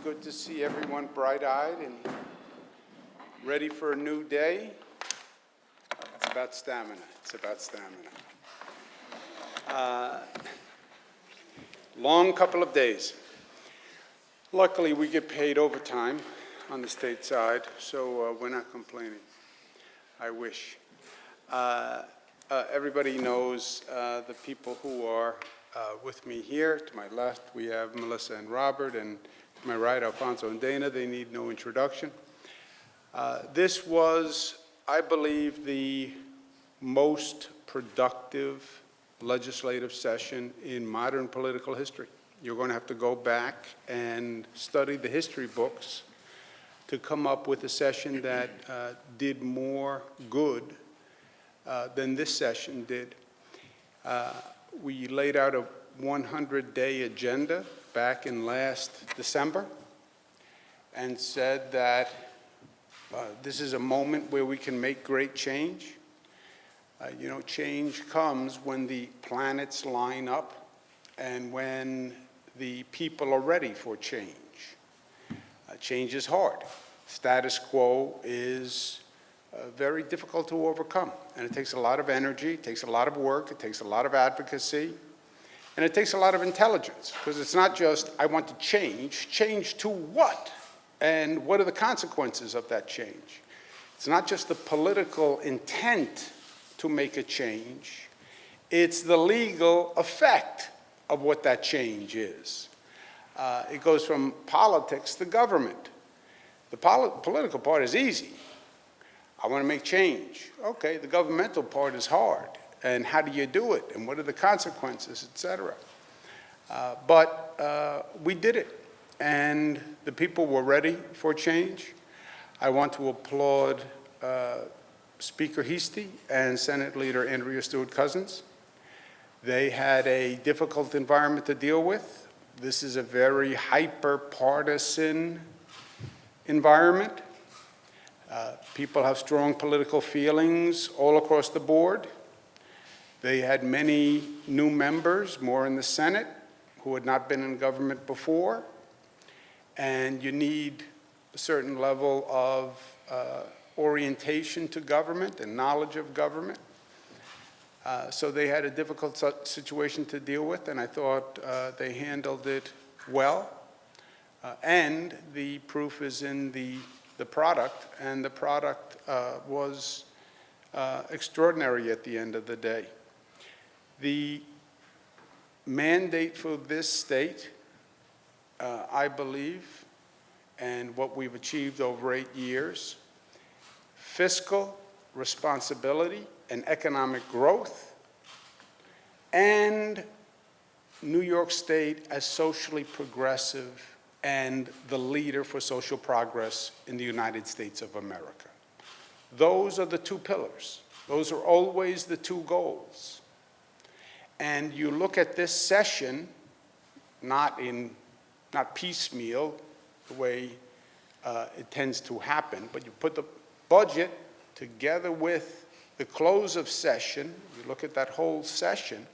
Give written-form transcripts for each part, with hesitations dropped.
good to see everyone bright-eyed and ready for a new day. It's about stamina. It's about stamina. Long couple of days. Luckily, we get paid overtime on the state side, so we're not complaining. I wish. Everybody knows the people who are with me here. To my left, we have Melissa and Robert, and to my right, Alfonso and Dana. They need no introduction. This was, I believe, the most productive legislative session in modern political history. You're going to have to go back and study the history books to come up with a session that did more good than this session did. We laid out a 100-day agenda back in last December and said that this is a moment where we can make great change. Change comes when the planets line up and when the people are ready for change. Change is hard. Status quo is very difficult to overcome, and it takes a lot of energy, it takes a lot of work, it takes a lot of advocacy, and it takes a lot of intelligence, because it's not just, I want to change to what? And what are the consequences of that change? It's not just the political intent to make a change, it's the legal effect of what that change is. It goes from politics to government. The political part is easy. I want to make change. Okay, the governmental part is hard. And how do you do it? And what are the consequences, et cetera? But we did it. And the people were ready for change. I want to applaud Speaker Heastie and Senate Leader Andrea Stewart-Cousins. They had a difficult environment to deal with. This is a very hyper-partisan environment. People have strong political feelings all across the board. They had many new members, more in the Senate, who had not been in government before. And you need a certain level of orientation to government and knowledge of government. So they had a difficult situation to deal with, and I thought they handled it well. And the proof is in the product, and the product was extraordinary at the end of the day. The mandate for this state, I believe, and what we've achieved over 8 years, fiscal responsibility and economic growth, and New York State as socially progressive and the leader for social progress in the United States of America. Those are the two pillars. Those are always the two goals. And you look at this session, not piecemeal, the way it tends to happen, but you put the budget together with the close of session, you look at that whole session,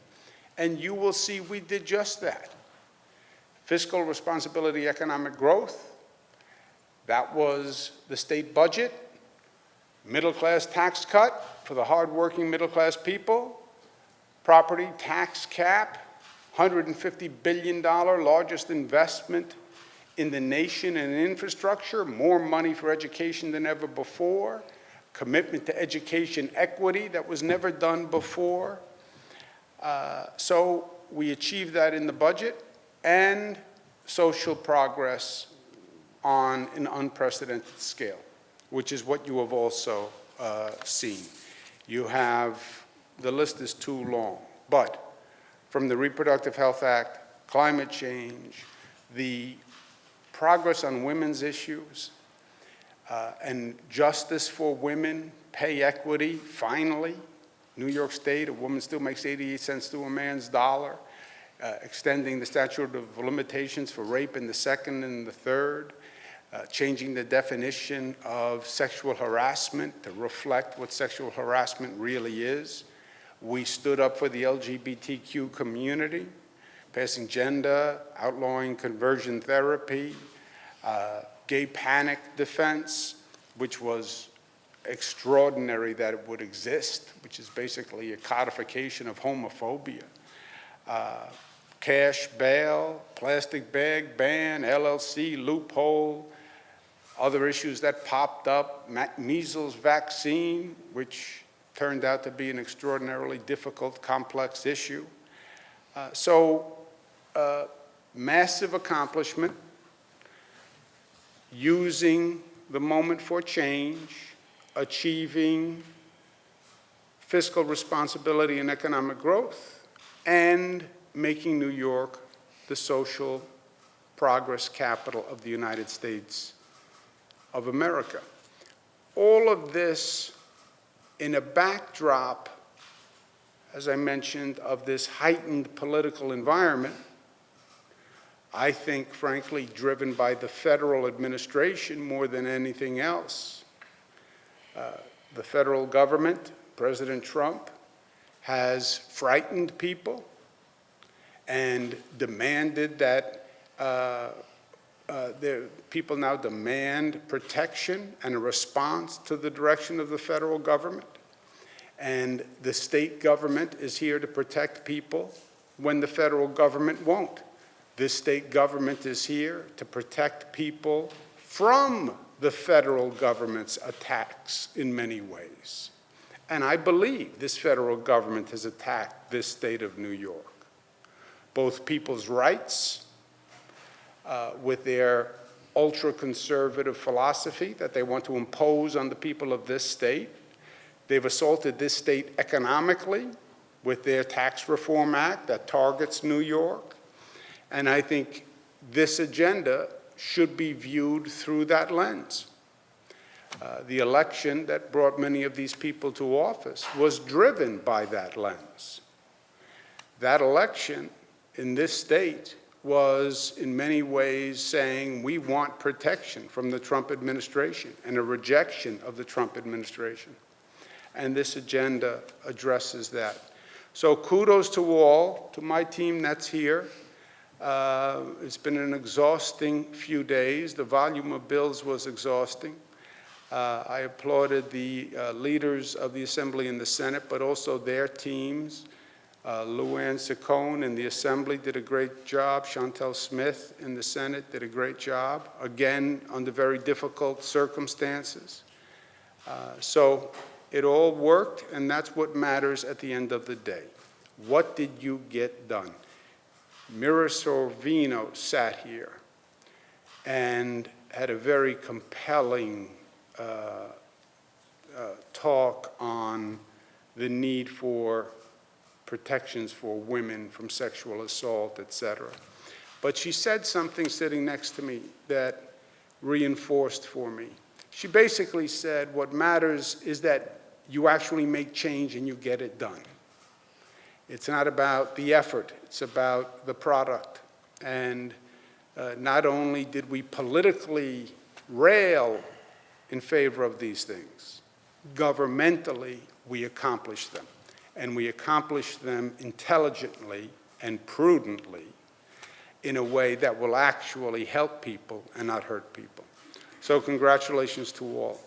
and you will see we did just that. Fiscal responsibility, economic growth, that was the state budget, middle-class tax cut for the hardworking middle-class people, property tax cap, $150 billion, largest investment in the nation in infrastructure, more money for education than ever before, commitment to education equity that was never done before. So we achieved that in the budget, and social progress on an unprecedented scale, which is what you have also seen. You have, the list is too long, but from the Reproductive Health Act, climate change, the progress on women's issues, and justice for women, pay equity, finally. New York State, a woman still makes 88 cents to a man's dollar. Extending the statute of limitations for rape in the second and the third, changing the definition of sexual harassment to reflect what sexual harassment really is. We stood up for the LGBTQ community, passing gender, outlawing conversion therapy, Gay panic defense, which was extraordinary that it would exist, which is basically a codification of homophobia. Cash bail, plastic bag ban, LLC loophole, other issues that popped up, measles vaccine, which turned out to be an extraordinarily difficult, complex issue. Massive accomplishment, using the moment for change, achieving fiscal responsibility and economic growth, and making New York the social progress capital of the United States of America. All of this in a backdrop, as I mentioned, of this heightened political environment, I think, frankly, driven by the federal administration more than anything else. The federal government, President Trump, has frightened people and demanded that people now demand protection and a response to the direction of the federal government. And the state government is here to protect people when the federal government won't. This state government is here to protect people from the federal government's attacks in many ways. And I believe this federal government has attacked this state of New York. Both people's rights, with their ultra-conservative philosophy that they want to impose on the people of this state. They've assaulted this state economically with their Tax Reform Act that targets New York. And I think this agenda should be viewed through that lens. The election that brought many of these people to office was driven by that lens. That election in this state was in many ways saying we want protection from the Trump administration and a rejection of the Trump administration. And this agenda addresses that. So kudos to all, to my team that's here. It's been an exhausting few days. The volume of bills was exhausting. I applauded the leaders of the Assembly and the Senate, but also their teams. Lou Ann Saccone in the Assembly did a great job. Chantel Smith in the Senate did a great job, again, under very difficult circumstances. So it all worked, and that's what matters at the end of the day. What did you get done? Mira Sorvino sat here and had a very compelling talk on the need for protections for women from sexual assault, et cetera. But she said something sitting next to me that reinforced for me. She basically said what matters is that you actually make change and you get it done. It's not about the effort, it's about the product. And not only did we politically rail in favor of these things, governmentally we accomplished them. And we accomplished them intelligently and prudently in a way that will actually help people and not hurt people. So congratulations to all.